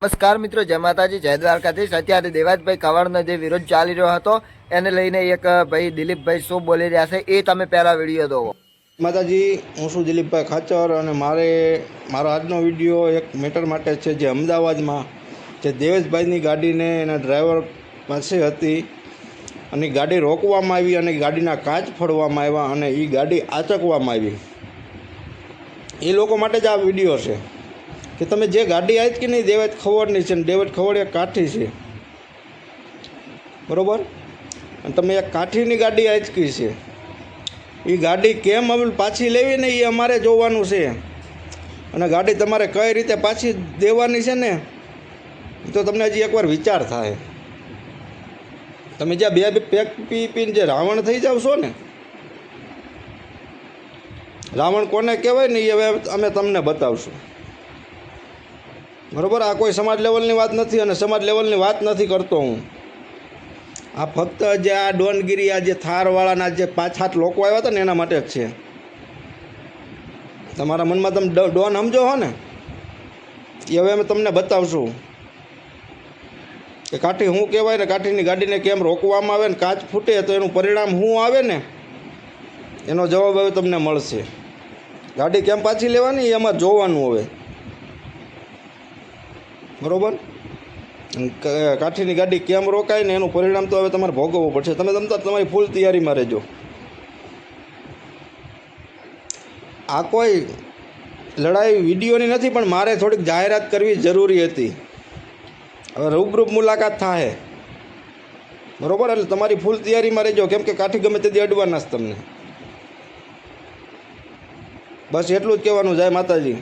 નમસ્કાર મિત્રો, જય માતાજી, જય દ્વારકાધીશ। અત્યારે દેવાજભાઈ કવાડનો જે વિરોધ ચાલી રહ્યો હતો એને લઈને એક ભાઈ દિલીપભાઈ શું બોલી રહ્યા છે એ તમે પહેલા વિડીયો જોવો। માતાજી, હું છું દિલીપભાઈ ખાચર અને મારો આજનો વિડીયો એક મેટર માટે છે જે અમદાવાદમાં જે દેવેશભાઈની ગાડીને એના ડ્રાઈવર પાસે હતી અને ગાડી રોકવામાં આવી અને ગાડીના કાચ ફોડવામાં આવ્યા અને એ ગાડી આંચકવામાં આવી। એ લોકો માટે જ આ વિડીયો છે કે તમે જે ગાડી આવી કે નહીં, દેવેશ ખવડની છે ને દેવેશ ખવડ એક કાઠી છે, બરાબર? અને તમે એક કાઠીની ગાડી આંચકી છે, એ ગાડી કેમ હવે પાછી લેવી ને એ અમારે જોવાનું છે અને ગાડી તમારે કઈ રીતે પાછી દેવાની છે ને તો તમને હજી એકવાર વિચાર થાય। તમે જ્યાં બે પેક પીને જે રાવણ થઈ જાવ છો ને, રાવણ કોને કહેવાય ને એ હવે અમે તમને બતાવશું, બરાબર? આ કોઈ સમાજ લેવલની વાત નથી અને સમાજ લેવલની વાત નથી કરતો હું। આ ફક્ત જે આ ડોનગીરી, આ જે થારવાળાના જે 5-7 લોકો આવ્યા હતા ને એના માટે જ છે। તમારા મનમાં તમે ડોન સમજો હો ને, એ હવે અમે તમને બતાવશું કે કાઠી શું કહેવાય ને કાઠીની ગાડીને કેમ રોકવામાં આવે ને કાચ ફૂટે તો એનું પરિણામ શું આવે ને એનો જવાબ હવે તમને મળશે। ગાડી કેમ પાછી લેવાની એ અમારે જોવાનું હવે, બરાબર? કાઠીની ગાડી કેમ રોકાય ને એનું પરિણામ તો હવે તમારે ભોગવવું પડશે। તમે તમારી ફૂલ તૈયારીમાં રહેજો। આ કોઈ લડાઈ વિડીયોની નથી પણ મારે થોડીક જાહેરાત કરવી જરૂરી હતી। હવે રૂબરૂ મુલાકાત થાય, બરાબર? એટલે તમારી ફૂલ તૈયારીમાં રહેજો, કેમ કે કાઠી ગમે તેથી અડવાના જ તમને। બસ એટલું જ કહેવાનું। જય માતાજી।